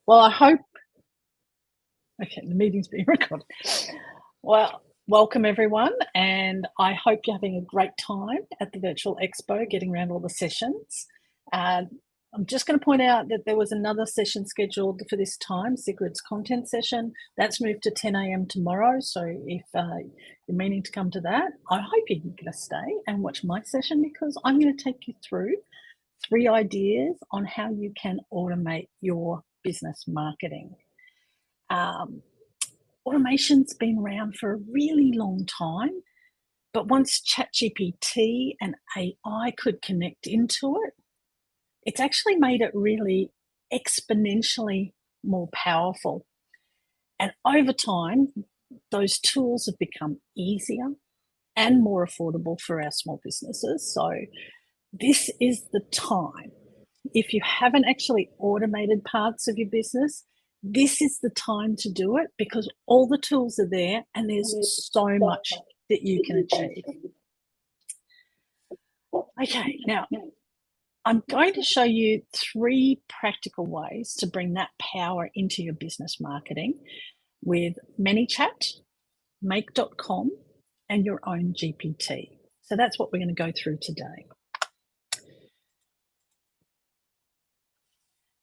Well, I hope okay, the meeting's being recorded. Well, welcome everyone, and I hope you're having a great time at the Virtual Expo, getting around all the sessions. I'm just going to point out that there was another session scheduled for this time, Sigrid's content session. That's moved to 10 a.m. tomorrow, so if you're meaning to come to that, I hope you're going to stay and watch my session, because I'm going to take you through 3 ideas on how you can automate your business marketing. Automation's been around for a really long time, but once ChatGPT and AI could connect into it, it's actually made it really exponentially more powerful. And over time, those tools have become easier and more affordable for our small businesses. So this is the time. If you haven't actually automated parts of your business, this is the time to do it, because all the tools are there and there's so much that you can achieve. Okay, now I'm going to show you 3 practical ways to bring that power into your business marketing with ManyChat, Make.com, and your own GPT. So that's what we're going to go through today.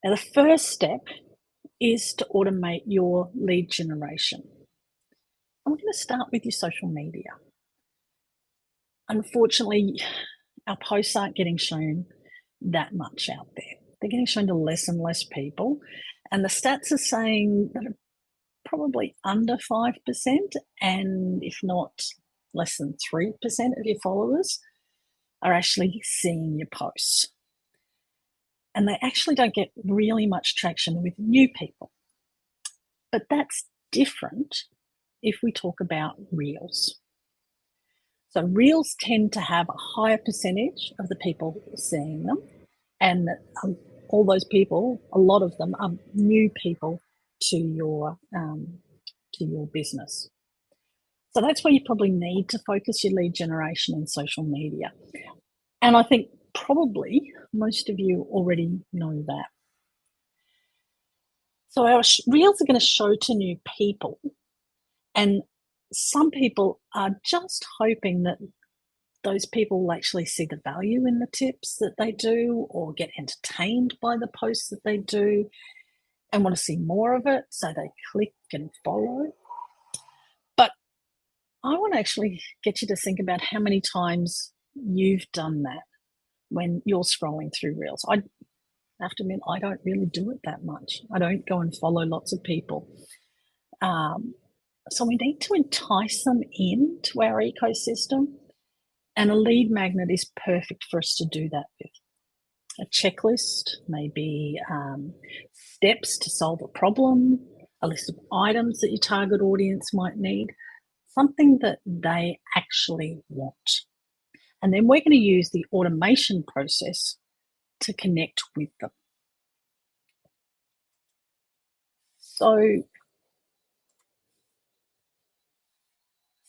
Now, the first step is to automate your lead generation. I'm going to start with your social media. Unfortunately, our posts aren't getting shown that much out there. They're getting shown to less and less people. And the stats are saying that probably under 5%, and if not less than 3% of your followers are actually seeing your posts. And they actually don't get really much traction with new people. But that's different if we talk about Reels. So Reels tend to have a higher percentage of the people seeing them, and all those people, a lot of them are new people to your business. So that's where you probably need to focus your lead generation in social media. And I think probably most of you already know that. So our Reels are going to show to new people, and some people are just hoping that those people will actually see the value in the tips that they do, or get entertained by the posts that they do and want to see more of it, so they click and follow. But I want to actually get you to think about how many times you've done that when you're scrolling through Reels. I have to admit, I don't really do it that much. I don't go and follow lots of people. So we need to entice them into our ecosystem, and a lead magnet is perfect for us to do that with. A checklist, maybe steps to solve a problem, a list of items that your target audience might need, something that they actually want. And then we're going to use the automation process to connect with them. So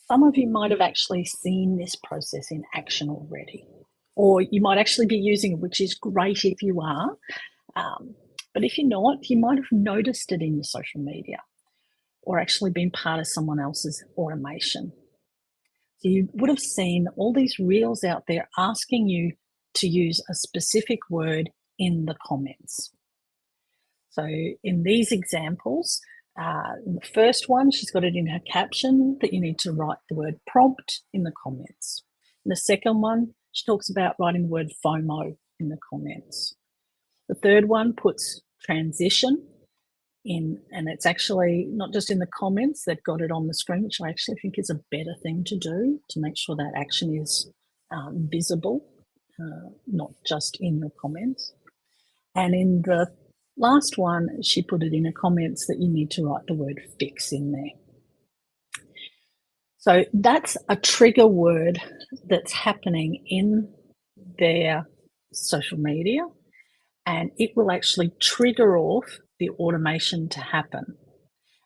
some of you might have actually seen this process in action already, or you might actually be using it, which is great if you are. But if you're not, you might have noticed it in your social media, or actually been part of someone else's automation. So you would have seen all these Reels out there asking you to use a specific word in the comments. So in these examples, in the first one, she's got it in her caption that you need to write the word prompt in the comments. In the second one, she talks about writing the word FOMO in the comments. The third one puts transition in, and it's actually not just in the comments, they've got it on the screen, which I actually think is a better thing to do, to make sure that action is visible, not just in the comments. And in the last one, she put it in her comments that you need to write the word fix in there. So that's a trigger word that's happening in their social media, and it will actually trigger off the automation to happen.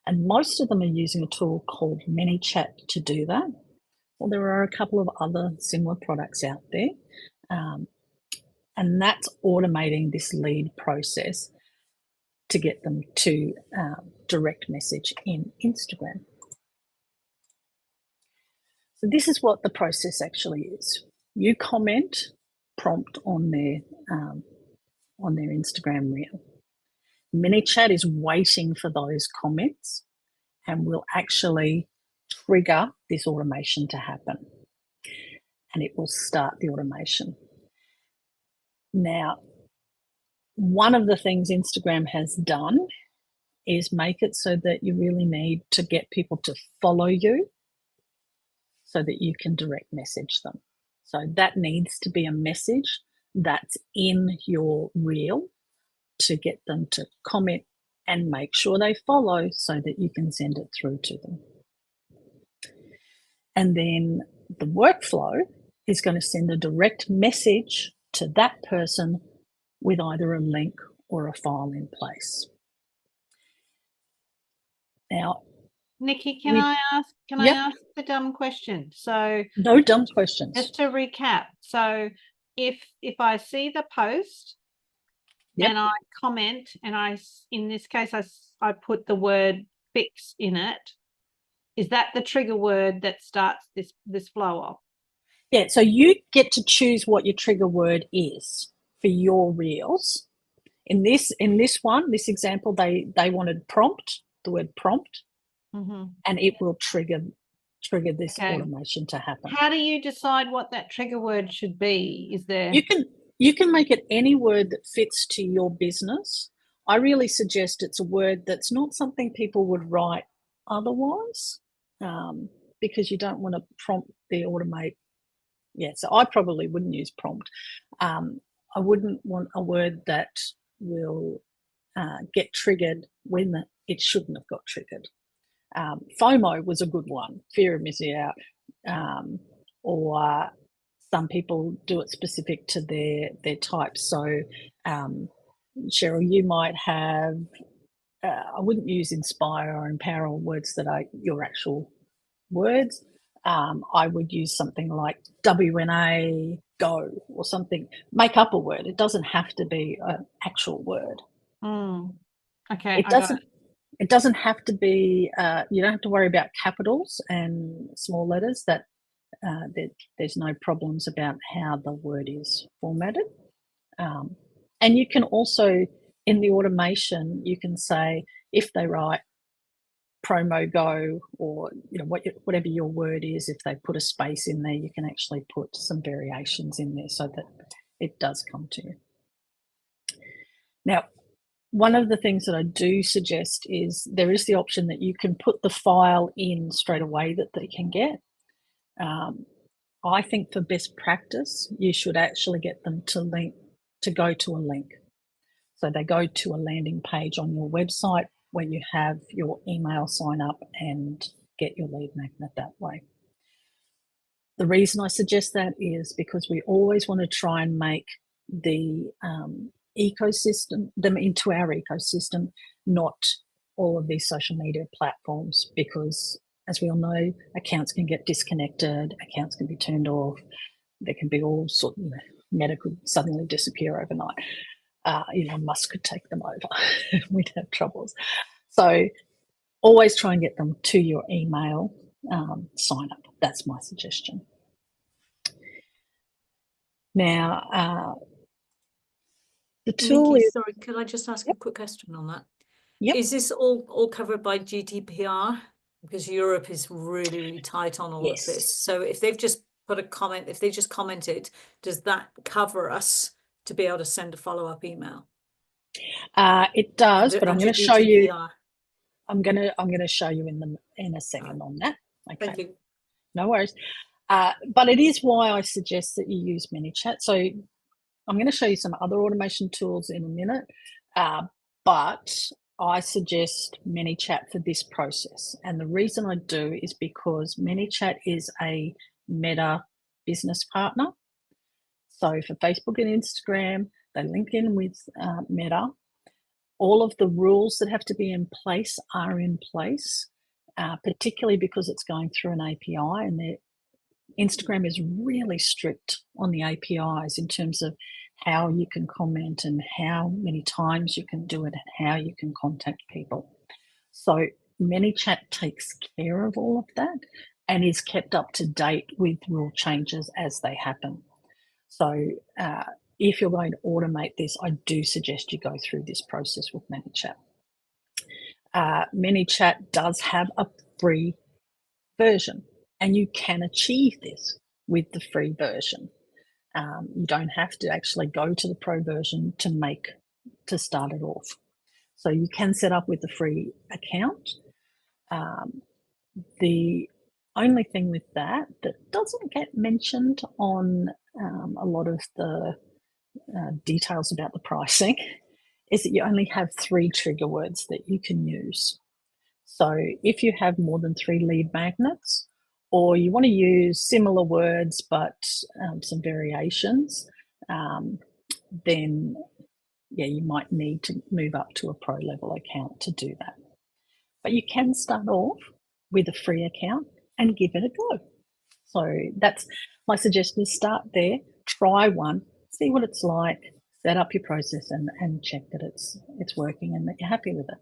And most of them are using a tool called ManyChat to do that. Well, there are a couple of other similar products out there. And that's automating this lead process. to get them to direct message in Instagram. So this is what the process actually is. You comment, prompt on their Instagram reel. ManyChat is waiting for those comments and will actually trigger this automation to happen. And it will start the automation. Now, one of the things Instagram has done is make it so that you really need to get people to follow you so that you can direct message them. So that needs to be a message that's in your reel to get them to comment and make sure they follow so that you can send it through to them. And then the workflow is going to send a direct message to that person with either a link or a file in place. Now, Nikki, can I ask the dumb question? So no dumb questions. Just to recap, so if I see the post and I comment, and in this case I put the word fix in it, is that the trigger word that starts this flow off? Yeah, so you get to choose what your trigger word is for your reels. In this example, they wanted prompt, the word prompt, and it will trigger this automation to happen. How do you decide what that trigger word should be? Is there? You can make it any word that fits to your business. I really suggest it's a word that's not something people would write otherwise, because you don't want to prompt the automate. Yeah, so I probably wouldn't use prompt. I wouldn't want a word that will get triggered when it shouldn't have got triggered. FOMO was a good one, fear of missing out, or some people do it specific to their type. So, Cheryl, you might have, I wouldn't use inspire or empower or words that are your actual words. I would use something like WNA, go, or something. Make up a word. It doesn't have to be an actual word. Okay. It doesn't have to be, you don't have to worry about capitals and small letters. That there's no problems about how the word is formatted. And you can also, in the automation, you can say, if they write promo go, or whatever your word is, if they put a space in there, you can actually put some variations in there so that it does come to you. Now, one of the things that I do suggest is there is the option that you can put the file in straight away that they can get. I think for best practice, you should actually get them to go to a link. So they go to a landing page on your website where you have your email sign up and get your lead magnet that way. The reason I suggest that is because we always want to try and make the ecosystem, them into our ecosystem, not all of these social media platforms, because as we all know, accounts can get disconnected, accounts can be turned off, there can be all sorts, Meta could suddenly disappear overnight. Musk could take them over. We'd have troubles. So always try and get them to your email sign up. That's my suggestion. Now, the tool Nikki, is... Sorry, could I just ask a quick question on that? Yep. Is this all covered by GDPR? Because Europe is really, really tight on all of this. So if they've just put a comment, if they just commented, does that cover us to be able to send a follow-up email? It does, but I'm going to show you. I'm going to show you in a second on that. Okay. Thank you. No worries. But it is why I suggest that you use ManyChat. So I'm going to show you some other automation tools in a minute, but I suggest ManyChat for this process. And the reason I do is because ManyChat is a Meta business partner. So for Facebook and Instagram, they link in with Meta. All of the rules that have to be in place are in place, particularly because it's going through an API, and Instagram is really strict on the APIs in terms of how you can comment and how many times you can do it and how you can contact people. So ManyChat takes care of all of that and is kept up to date with rule changes as they happen. So if you're going to automate this, I do suggest you go through this process with ManyChat. ManyChat does have a free version, and you can achieve this with the free version. You don't have to actually go to the pro version to start it off. So you can set up with the free account. The only thing with that doesn't get mentioned on a lot of the details about the pricing is that you only have 3 trigger words that you can use. So if you have more than 3 lead magnets, or you want to use similar words but some variations, then yeah, you might need to move up to a pro level account to do that. But you can start off with a free account and give it a go. So that's my suggestion, is start there, try one, see what it's like, set up your process and check that it's working and that you're happy with it.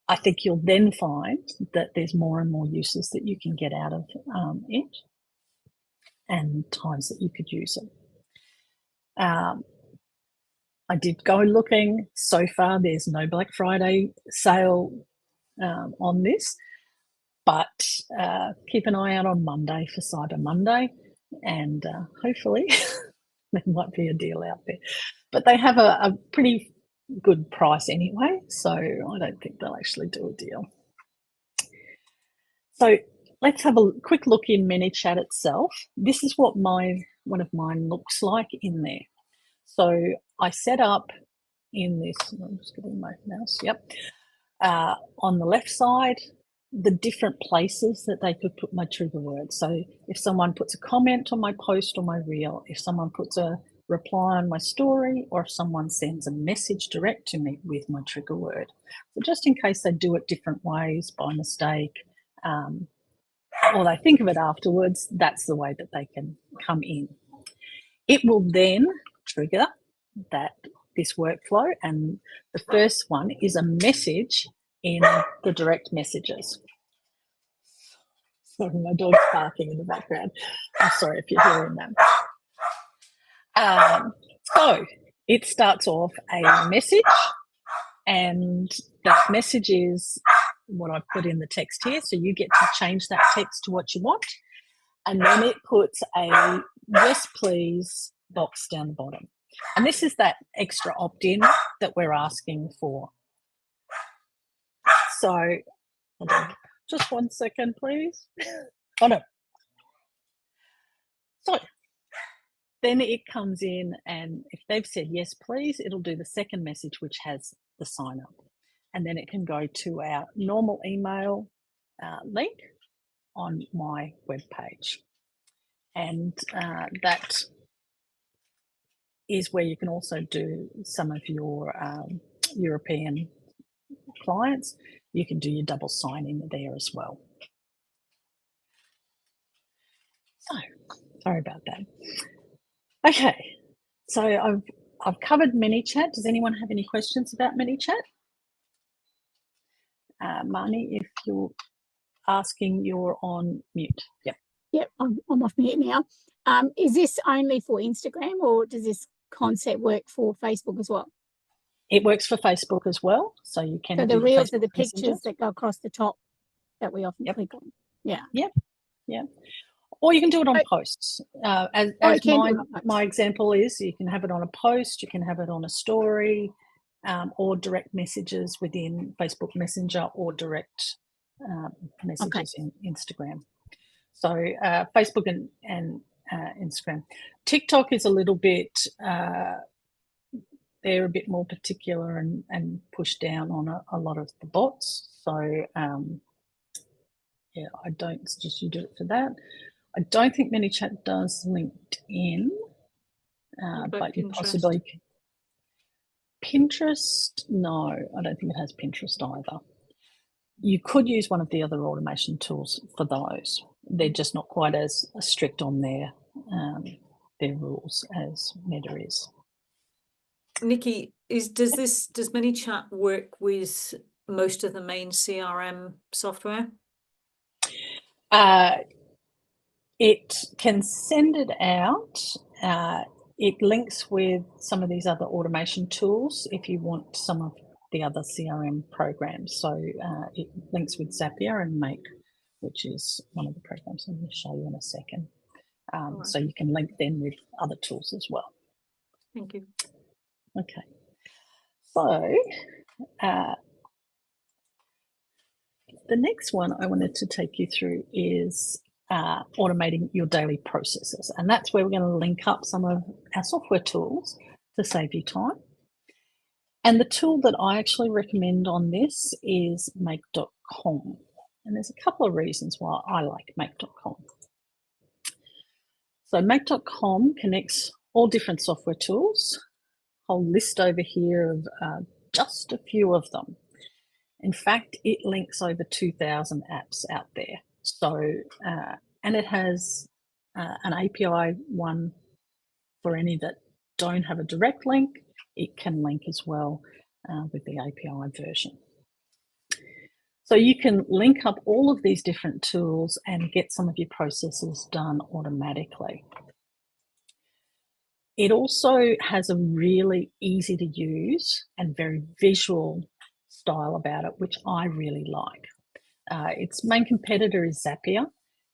I think you'll then find that there's more and more uses that you can get out of it and times that you could use it. I did go looking. So far, there's no Black Friday sale on this, but keep an eye out on Monday for Cyber Monday, and hopefully there might be a deal out there. But they have a pretty good price anyway, so I don't think they'll actually do a deal. So let's have a quick look in ManyChat itself. This is what one of mine looks like in there. So I set up in this, I'm just getting my mouse, yep. On the left side, the different places that they could put my trigger words. So if someone puts a comment on my post or my reel, if someone puts a reply on my story, or if someone sends a message direct to me with my trigger word. So just in case they do it different ways by mistake, or they think of it afterwards, that's the way that they can come in. It will then trigger this workflow, and the first one is a message in the direct messages. Sorry, my dog's barking in the background. I'm sorry if you're hearing that. So it starts off a message, and that message is what I've put in the text here. So you get to change that text to what you want. And then it puts a yes, please box down the bottom. And this is that extra opt-in that we're asking for. So, hold on, just 1 second, please. Oh, no. So then it comes in, and if they've said yes, please, it'll do the second message, which has the sign up. And then it can go to our normal email link on my webpage. And that is where you can also do some of your European clients. You can do your double sign in there as well. So, sorry about that. Okay, so I've covered ManyChat. Does anyone have any questions about ManyChat? Marnie, if you're asking, you're on mute. Yep. Yep, I'm off mute now. Is this only for Instagram, or does this concept work for Facebook as well? It works for Facebook as well. So you can. So the reels Facebook are the pictures Messenger that go across the top that we often click on. Yeah. Yep. Yeah. Or you can do it on posts. As my example is, you can have it on a post, you can have it on a story, or direct messages within Facebook Messenger, or direct messages in Instagram. So Facebook and Instagram. TikTok is a little bit, they're a bit more particular and push down on a lot of the bots. So yeah, I don't suggest you do it for that. I don't think ManyChat does LinkedIn, but you possibly Pinterest. No, I don't think it has Pinterest either. You could use one of the other automation tools for those. They're just not quite as strict on their rules as Meta is. Nikki, does ManyChat work with most of the main CRM software? It can send it out. It links with some of these other automation tools if you want some of the other CRM programs. So it links with Zapier and Make, which is one of the programs I'm going to show you in a second. Right. So you can link them with other tools as well. Thank you. Okay. So the next one I wanted to take you through is automating your daily processes. And that's where we're going to link up some of our software tools to save you time. And the tool that I actually recommend on this is Make.com. And there's a couple of reasons why I like Make.com. So Make.com connects all different software tools. Whole list over here of just a few of them. In fact, it links over 2,000 apps out there. So, and it has an API one for any that don't have a direct link. It can link as well with the API version. So you can link up all of these different tools and get some of your processes done automatically. It also has a really easy to use and very visual style about it, which I really like. Its main competitor is Zapier,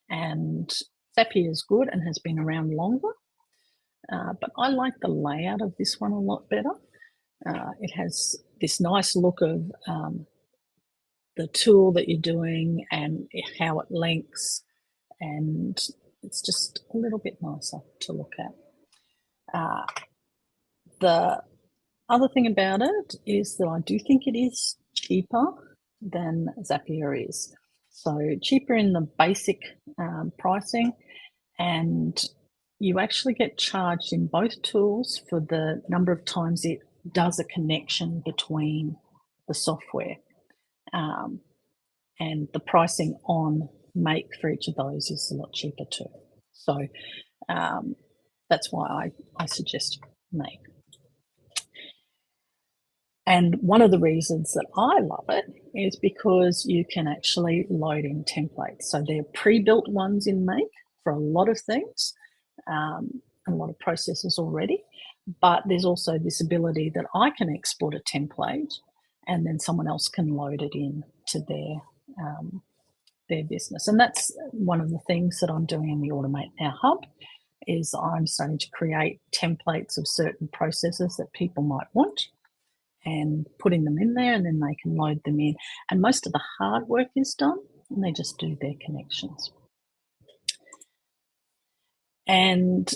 and Zapier is good and has been around longer, but I like the layout of this one a lot better. It has this nice look of the tool that you're doing and how it links, and it's just a little bit nicer to look at. The other thing about it is that I do think it is cheaper than Zapier is. So cheaper in the basic pricing, and you actually get charged in both tools for the number of times it does a connection between the software. And the pricing on Make for each of those is a lot cheaper too. So that's why I suggest Make. And one of the reasons that I love it is because you can actually load in templates. So they're pre-built ones in Make for a lot of things, a lot of processes already. But there's also this ability that I can export a template and then someone else can load it in to their business. And that's one of the things that I'm doing in the Automate Now Hub, is I'm starting to create templates of certain processes that people might want and putting them in there, and then they can load them in. And most of the hard work is done, and they just do their connections. And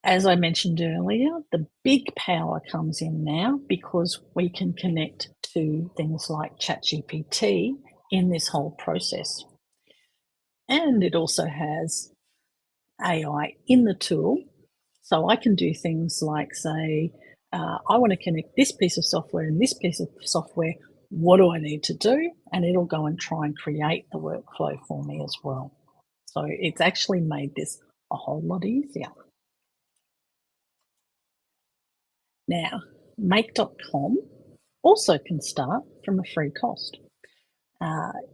as I mentioned earlier, the big power comes in now because we can connect to things like ChatGPT in this whole process. And it also has AI in the tool. So I can do things like say, I want to connect this piece of software and this piece of software. What do I need to do? And it'll go and try and create the workflow for me as well. So it's actually made this a whole lot easier. Now, Make.com also can start from a free cost.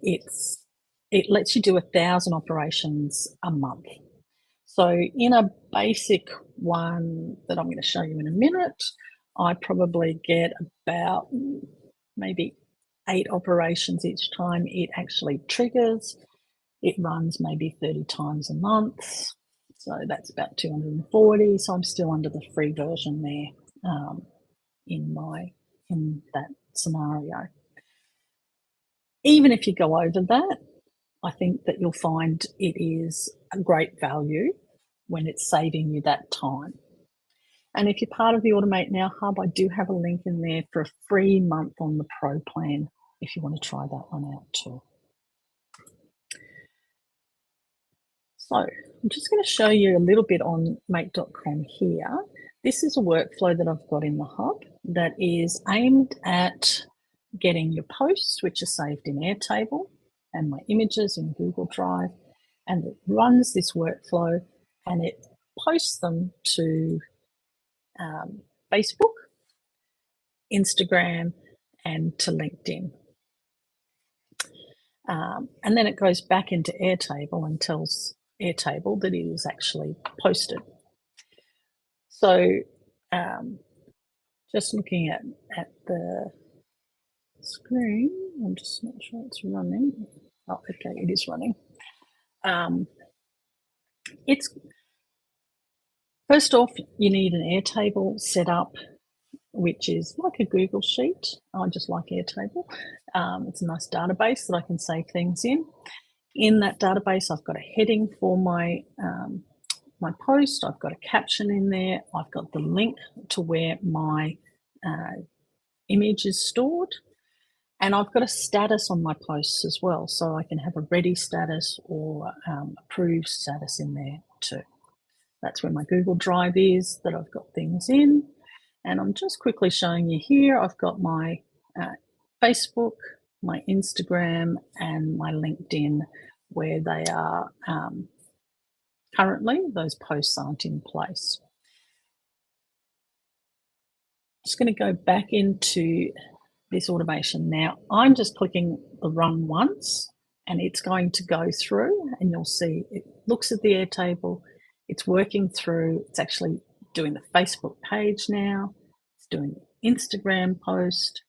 It lets you do 1,000 operations a month. So in a basic one that I'm going to show you in a minute, I probably get about maybe 8 operations each time it actually triggers. It runs maybe 30 times a month. So that's about 240. So I'm still under the free version there in that scenario. Even if you go over that, I think that you'll find it is a great value when it's saving you that time. And if you're part of the Automate Now Hub, I do have a link in there for a free month on the Pro plan if you want to try that one out too. So I'm just going to show you a little bit on Make.com here. This is a workflow that I've got in the Hub that is aimed at getting your posts, which are saved in Airtable, and my images in Google Drive, and it runs this workflow and it posts them to Facebook Instagram, and to LinkedIn. And then it goes back into Airtable and tells Airtable that it is actually posted. So just looking at the screen, I'm just not sure it's running. Oh, okay, it is running. It's first off, you need an Airtable set up, which is like a Google Sheet. I just like Airtable. It's a nice database that I can save things in. In that database, I've got a heading for my my post. I've got a caption in there. I've got the link to where my image is stored. And I've got a status on my posts as well. So I can have a ready status or approved status in there too. That's where my Google Drive is that I've got things in. And I'm just quickly showing you here. I've got my Facebook, my Instagram, and my LinkedIn where they are currently. Those posts aren't in place. Just going to go back into this automation now. I'm just clicking the run once and it's going to go through, and you'll see it looks at the Airtable, it's working through, it's actually doing the Facebook page now, it's doing the Instagram post.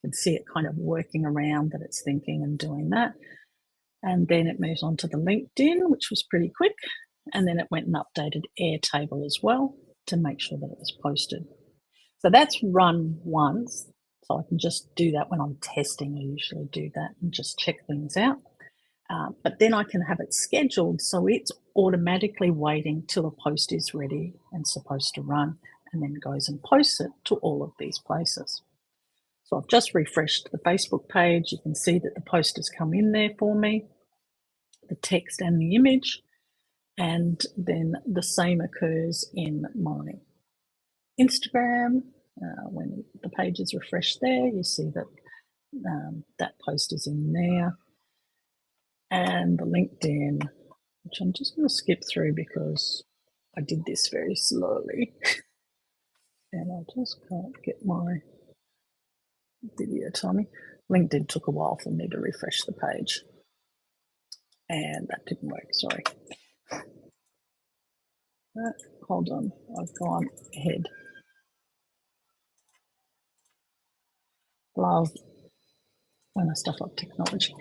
You can see it kind of working around that it's thinking and doing that. And then it moves on to the LinkedIn, which was pretty quick. And then it went and updated Airtable as well to make sure that it was posted. So that's run once. So I can just do that when I'm testing. I usually do that and just check things out. But then I can have it scheduled so it's automatically waiting till a post is ready and supposed to run, and then goes and posts it to all of these places. So I've just refreshed the Facebook page. You can see that the post has come in there for me, the text and the image, and then the same occurs in my Instagram. When the page is refreshed there, you see that that post is in there. And the LinkedIn, which I'm just going to skip through because I did this very slowly. And I just can't get my video timing. LinkedIn took a while for me to refresh the page. And that didn't work, sorry. Hold on, I've gone ahead. Love when I stuff up technology.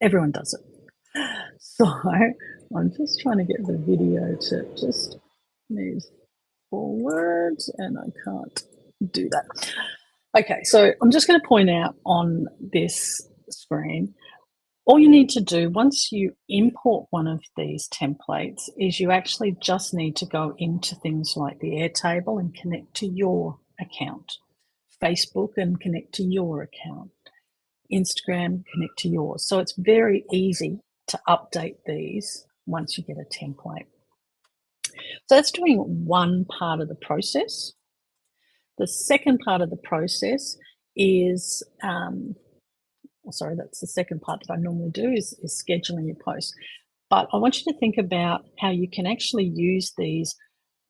Everyone does it. So I'm just trying to get the video to just move forward, and I can't do that. Okay, so I'm just going to point out on this screen, all you need to do once you import one of these templates is you actually just need to go into things like the Airtable and connect to your account. Facebook and connect to your account. Instagram, connect to yours. So it's very easy to update these once you get a template. So that's doing one part of the process. The second part of the process is, sorry, that's the second part that I normally do is scheduling your posts. But I want you to think about how you can actually use these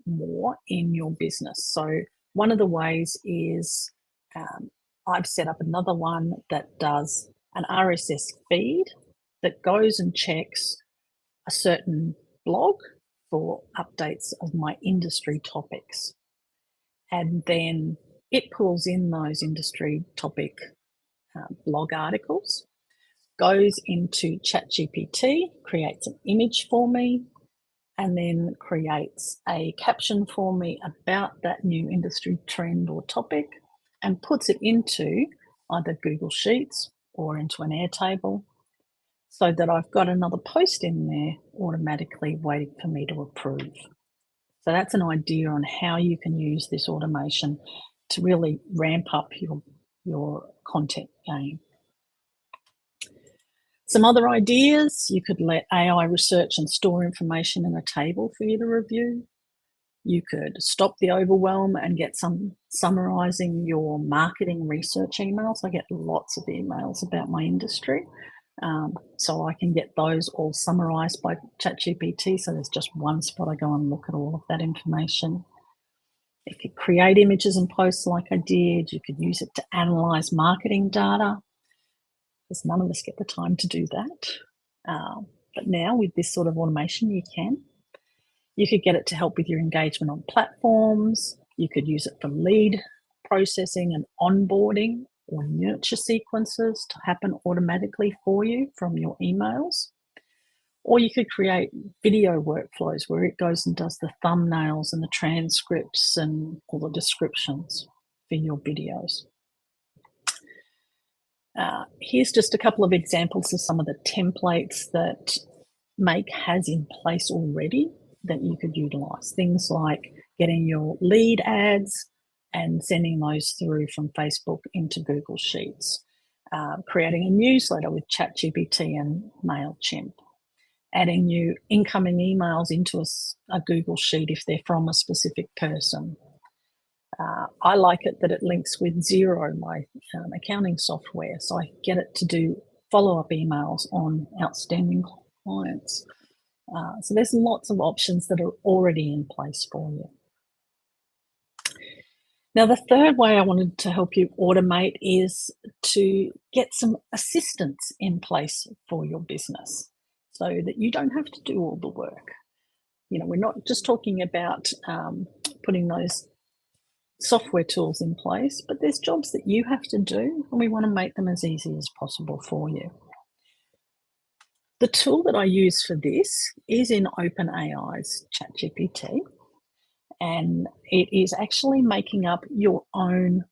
more in your business. So one of the ways is I've set up another one that does an RSS feed that goes and checks a certain blog for updates of my industry topics. And then it pulls in those industry topic blog articles, goes into ChatGPT, creates an image for me, and then creates a caption for me about that new industry trend or topic, and puts it into either Google Sheets or into an Airtable so that I've got another post in there automatically waiting for me to approve. So that's an idea on how you can use this automation to really ramp up your content game. Some other ideas, you could let AI research and store information in a table for you to review. You could stop the overwhelm and get some summarizing your marketing research emails. I get lots of emails about my industry. So I can get those all summarized by ChatGPT. So there's just one spot I go and look at all of that information. It could create images and posts like I did. You could use it to analyze marketing data, because none of us get the time to do that. But now with this sort of automation, you can. You could get it to help with your engagement on platforms. You could use it for lead processing and onboarding or nurture sequences to happen automatically for you from your emails. Or you could create video workflows where it goes and does the thumbnails and the transcripts and all the descriptions for your videos. Here's just a couple of examples of some of the templates that Make has in place already that you could utilize. Things like getting your lead ads and sending those through from Facebook into Google Sheets, creating a newsletter with ChatGPT and MailChimp, adding new incoming emails into a Google Sheet if they're from a specific person. I like it that it links with Xero, my accounting software, so I get it to do follow-up emails on outstanding clients. So there's lots of options that are already in place for you. Now, the third way I wanted to help you automate is to get some assistance in place for your business so that you don't have to do all the work. You know, we're not just talking about putting those software tools in place, but there's jobs that you have to do, and we want to make them as easy as possible for you. The tool that I use for this is in OpenAI's ChatGPT, and it is actually making up your own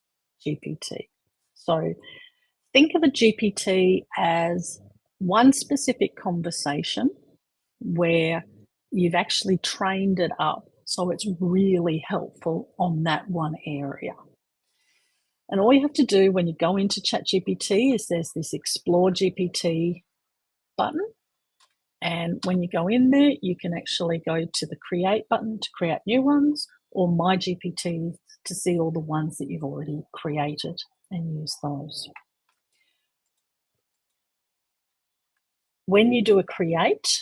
GPT. So think of a GPT as one specific conversation where you've actually trained it up so it's really helpful on that one area. And all you have to do when you go into ChatGPT is there's this Explore GPT button. And when you go in there, you can actually go to the Create button to create new ones, or My GPT to see all the ones that you've already created and use those. When you do a create,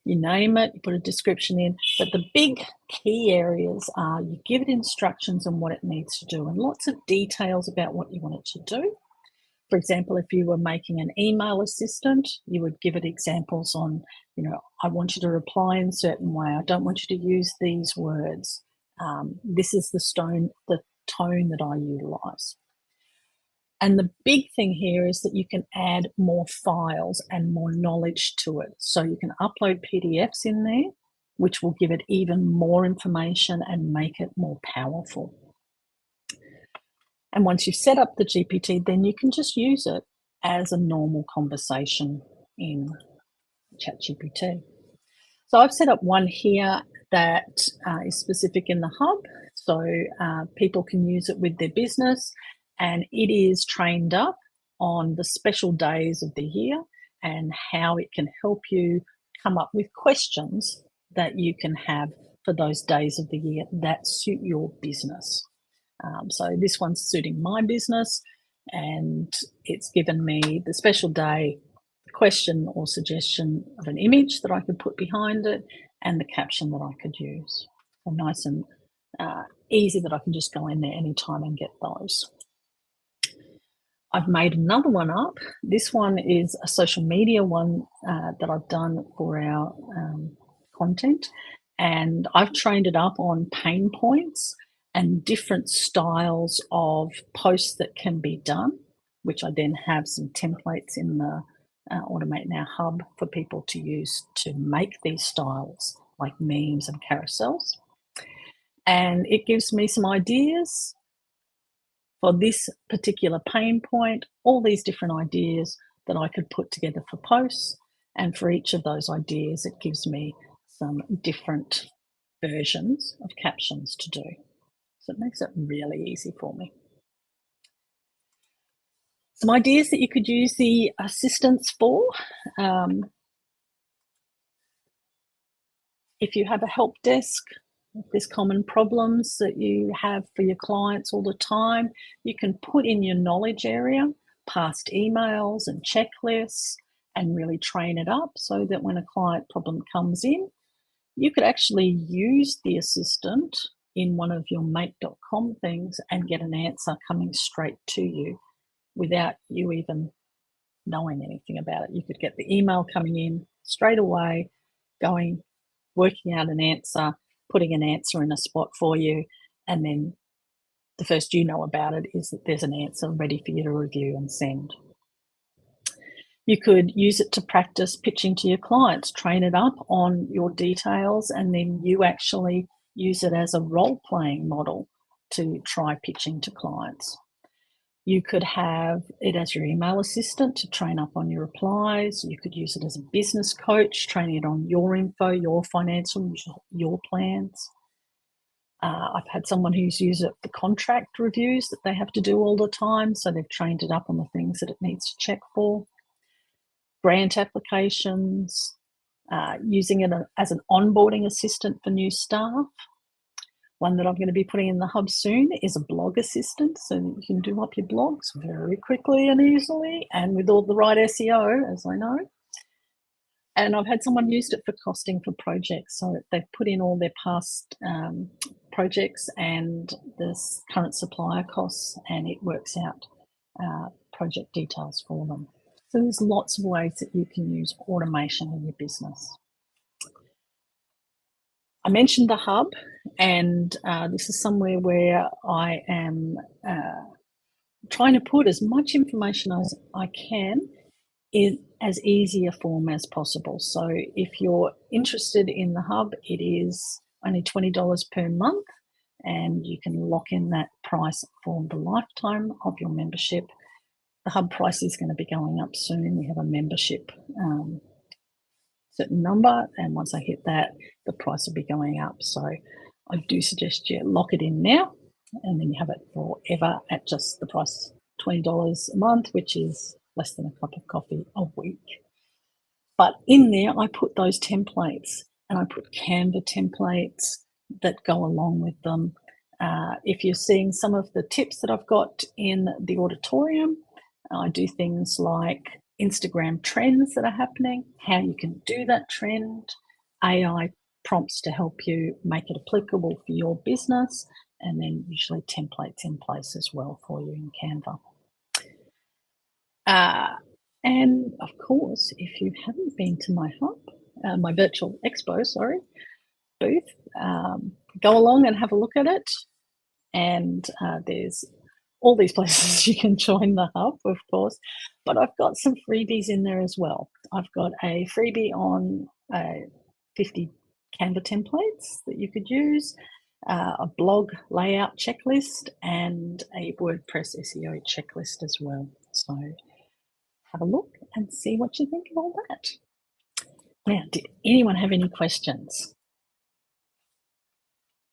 you name it, you put a description in, but the big key areas are you give it instructions on what it needs to do and lots of details about what you want it to do. For example, if you were making an email assistant, you would give it examples on, you know, I want you to reply in a certain way. I don't want you to use these words. This is the tone that I utilize. And the big thing here is that you can add more files and more knowledge to it. So you can upload PDFs in there, which will give it even more information and make it more powerful. And once you've set up the GPT, then you can just use it as a normal conversation in ChatGPT. So I've set up one here that is specific in the hub, so people can use it with their business, and it is trained up on the special days of the year and how it can help you come up with questions that you can have for those days of the year that suit your business. So this one's suiting my business, and it's given me the special day question or suggestion of an image that I could put behind it and the caption that I could use. So nice and easy that I can just go in there anytime and get those. I've made another one up. This one is a social media one that I've done for our content, and I've trained it up on pain points and different styles of posts that can be done, which I then have some templates in the Automate Now hub for people to use to make these styles like memes and carousels. And it gives me some ideas for this particular pain point, all these different ideas that I could put together for posts. And for each of those ideas, it gives me some different versions of captions to do. So it makes it really easy for me. Some ideas that you could use the assistance for. If you have a help desk, if there's common problems that you have for your clients all the time, you can put in your knowledge area, past emails and checklists, and really train it up so that when a client problem comes in, you could actually use the assistant in one of your make.com things and get an answer coming straight to you without you even knowing anything about it. You could get the email coming in straight away, working out an answer, putting an answer in a spot for you, and then the first you know about it is that there's an answer ready for you to review and send. You could use it to practice pitching to your clients, train it up on your details, and then you actually use it as a role-playing model to try pitching to clients. You could have it as your email assistant to train up on your replies. You could use it as a business coach, training it on your info, your financial, your plans. I've had someone who's used it for contract reviews that they have to do all the time, so they've trained it up on the things that it needs to check for. Grant applications, using it as an onboarding assistant for new staff. One that I'm going to be putting in the hub soon is a blog assistant, so that you can do up your blogs very quickly and easily, and with all the right SEO, as I know. And I've had someone used it for costing for projects, so they've put in all their past projects and the current supplier costs, and it works out project details for them. So there's lots of ways that you can use automation in your business. I mentioned the hub, and this is somewhere where I am trying to put as much information as I can in as easy a form as possible. So if you're interested in the hub, it is only $20 per month, and you can lock in that price for the lifetime of your membership. The hub price is going to be going up soon. We have a membership certain number, and once I hit that, the price will be going up. So I do suggest you lock it in now, and then you have it forever at just the price $20 a month, which is less than a cup of coffee a week. But in there, I put those templates, and I put Canva templates that go along with them. If you're seeing some of the tips that I've got in the auditorium, I do things like Instagram trends that are happening, how you can do that trend, AI prompts to help you make it applicable for your business, and then usually templates in place as well for you in Canva. And of course, if you haven't been to my hub, my virtual expo, booth, go along and have a look at it. And there's all these places you can join the hub, of course, but I've got some freebies in there as well. I've got a freebie on 50 Canva templates that you could use, a blog layout checklist, and a WordPress SEO checklist as well. So have a look and see what you think of all that. Now, did anyone have any questions?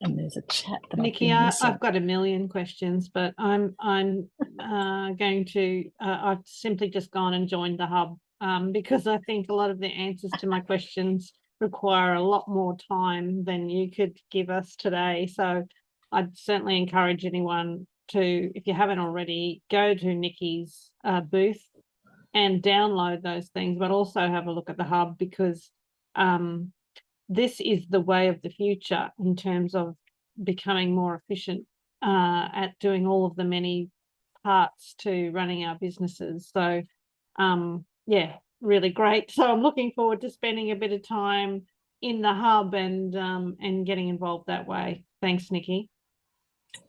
And there's a chat that Nikki, I've got a million questions, but I'm going to I've simply just gone and joined the hub because I think a lot of the answers to my questions require a lot more time than you could give us today. So I'd certainly encourage anyone to, if you haven't already, go to Nikki's booth and download those things, but also have a look at the hub, because this is the way of the future in terms of becoming more efficient at doing all of the many parts to running our businesses. So yeah, really great. So I'm looking forward to spending a bit of time in the hub and getting involved that way. Thanks, Nikki.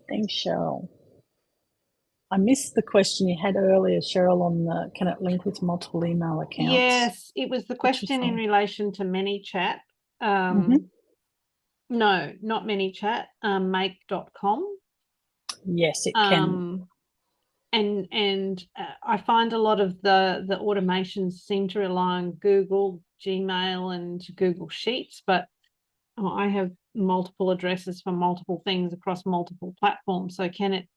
Thanks, Cheryl. I missed the question you had earlier, Cheryl, on the can it link with multiple email accounts? Yes, it was the question in relation to ManyChat. No, not ManyChat, make.com. Yes, it can. And I find a lot of the automations seem to rely on Google, Gmail, and Google Sheets, but I have multiple addresses for multiple things across multiple platforms. So can it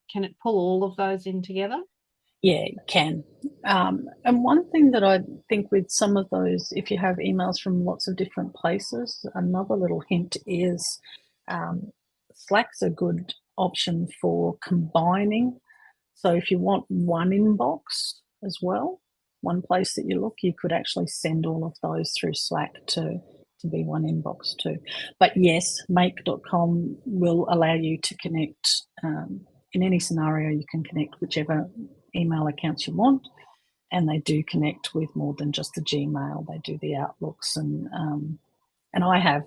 pull all of those in together? Yeah, it can. And one thing that I think with some of those, if you have emails from lots of different places, another little hint is Slack's a good option for combining. So if you want one inbox as well, one place that you look, you could actually send all of those through Slack to to be one inbox too. But yes, make.com will allow you to connect in any scenario. You can connect whichever email accounts you want, and they do connect with more than just the Gmail. They do the Outlooks, and I have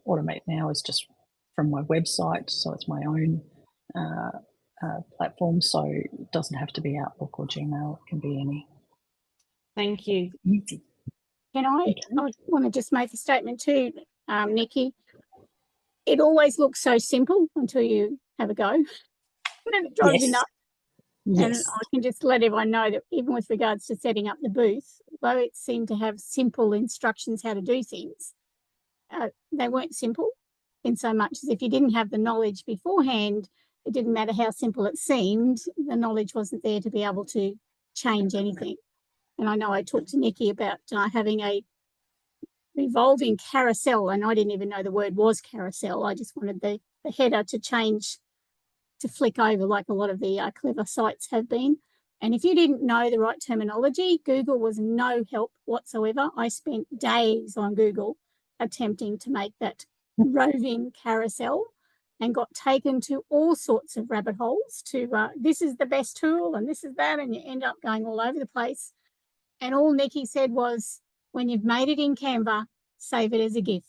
Automate Now is just from my website, so it's my own platform, so it doesn't have to be Outlook or Gmail. It can be any. Thank you. Easy. Can I? Okay. I want to just make a statement too, Nikki. It always looks so simple until you have a go, and it drives you Yes. nuts. Yes. And I can just let everyone know that even with regards to setting up the booth, though it seemed to have simple instructions how to do things, they weren't simple in so much as if you didn't have the knowledge beforehand, it didn't matter how simple it seemed, the knowledge wasn't there to be able to change anything. And I know I talked to Nikki about having a revolving carousel, and I didn't even know the word was carousel. I just wanted the header to change, to flick over like a lot of the clever sites have been. And if you didn't know the right terminology, Google was no help whatsoever. I spent days on Google attempting to make that roving carousel and got taken to all sorts of rabbit holes to this is the best tool and this is that, and you end up going all over the place. And all Nikki said was, when you've made it in Canva, save it as a GIF.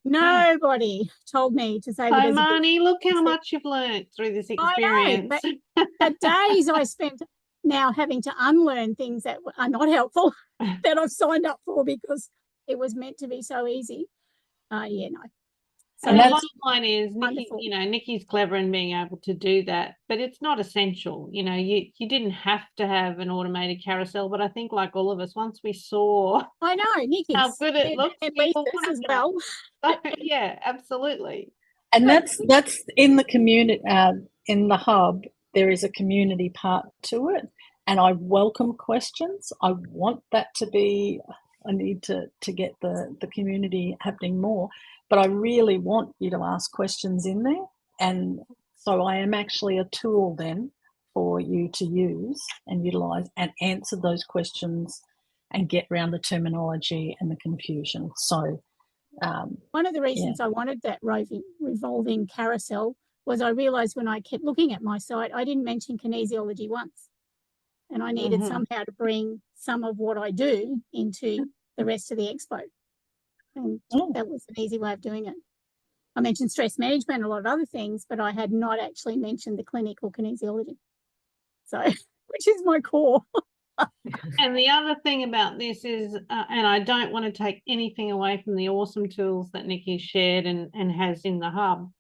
Nobody told me to save it as a GIF. Marnie, look how much you've learned through this experience. I know, but the days I spent now having to unlearn things that are not helpful that I've signed up for because it was meant to be so easy. Yeah, no. So And the that's bottom line is, Nikki, wonderful. you know, Nikki's clever in being able to do that, but it's not essential. You know, you didn't have to have an automated carousel, but I think like all of us, once we saw I know, Nikki's. how good it looks, and people Lisa's wanted as it. well. So, yeah, absolutely. And that's in the community, in the hub. There is a community part to it, and I welcome questions. I want that to be. I need to get the community happening more, but I really want you to ask questions in there, and so I am actually a tool then for you to use and utilize and answer those questions and get around the terminology and the confusion. So. One of the reasons I wanted that revolving carousel was I realised when I kept looking at my site, I didn't mention kinesiology once. And I needed somehow to bring some of what I do into the rest of the expo. And that was an easy way of doing it. I mentioned stress management and a lot of other things, but I had not actually mentioned the clinical kinesiology. So, which is my core. And the other thing about this is, and I don't want to take anything away from the awesome tools that Nikki shared and has in the hub,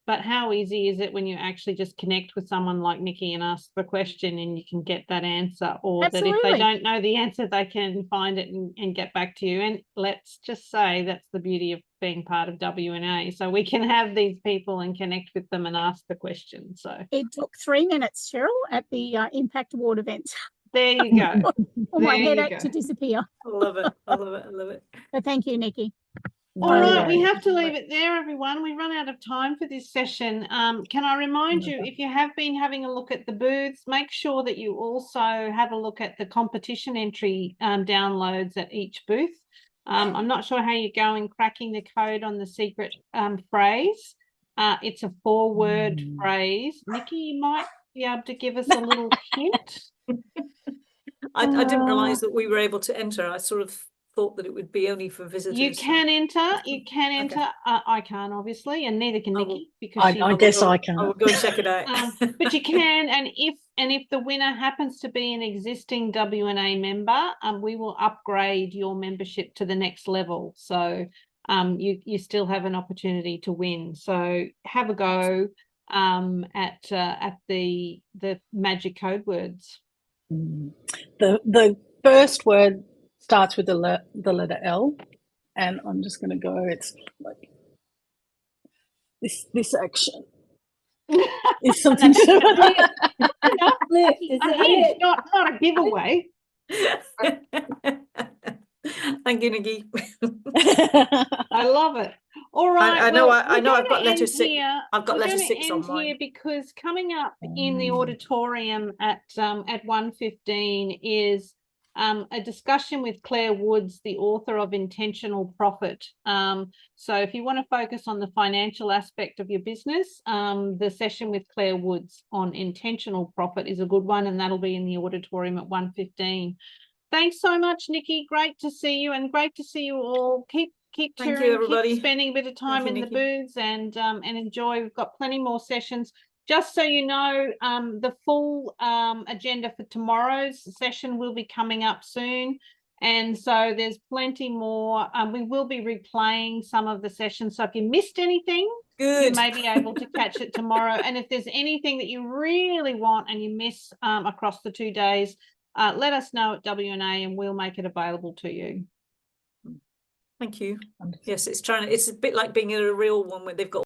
but how easy is it when you actually just connect with someone like Nikki and ask the question and you can get that answer, or Absolutely. that if they don't know the answer, they can find it and get back to you. And let's just say that's the beauty of being part of WNA. So we can have these people and connect with them and ask the question. So it took 3 minutes, Cheryl, at the Impact Award event. There you go. For my headache to disappear. I love it. I love it. I love it. But thank you, Nikki. All right, we have to leave it there, everyone. We run out of time for this session. Can I remind you, if you have been having a look at the booths, make sure that you also have a look at the competition entry downloads at each booth. I'm not sure how you're going cracking the code on the secret phrase. It's a 4-word phrase. Nikki, you might be able to give us a little hint. I didn't realise that we were able to enter. I sort of thought that it would be only for visitors. You can enter. You can enter. Okay. I can't, obviously, and neither can Nikki, because I guess I can't. I will go and check it out. But you can, and if the winner happens to be an existing WNA member, we will upgrade your membership to the next level. So you still have an opportunity to win. So have a go at the magic code words. The first word starts with the letter L, and I'm just going to go. It's like this action is something. Not a giveaway. Thank you, Nikki. I love it. All right. I know I've got letter 6. I've got letter 6 on mine. Here because coming up in the auditorium at 1:15 is a discussion with Claire Woods, the author of Intentional Profit. So if you want to focus on the financial aspect of your business, the session with Claire Woods on Intentional Profit is a good one, and that'll be in the auditorium at 1:15. Thanks so much, Nikki. Great to see you, and great to see you all. Keep Thank touring, you, everybody. keep spending a bit of time in the booths, and enjoy. We've got plenty more sessions. Just so you know, the full agenda for tomorrow's session will be coming up soon. And so there's plenty more. We will be replaying some of the sessions. So if you missed anything, you may be able to catch it tomorrow. And if there's anything that you really want and you miss across the 2 days, let us know at WNA and we'll make it available to you. Thank you. Yes, it's a bit like being in a real one where they've got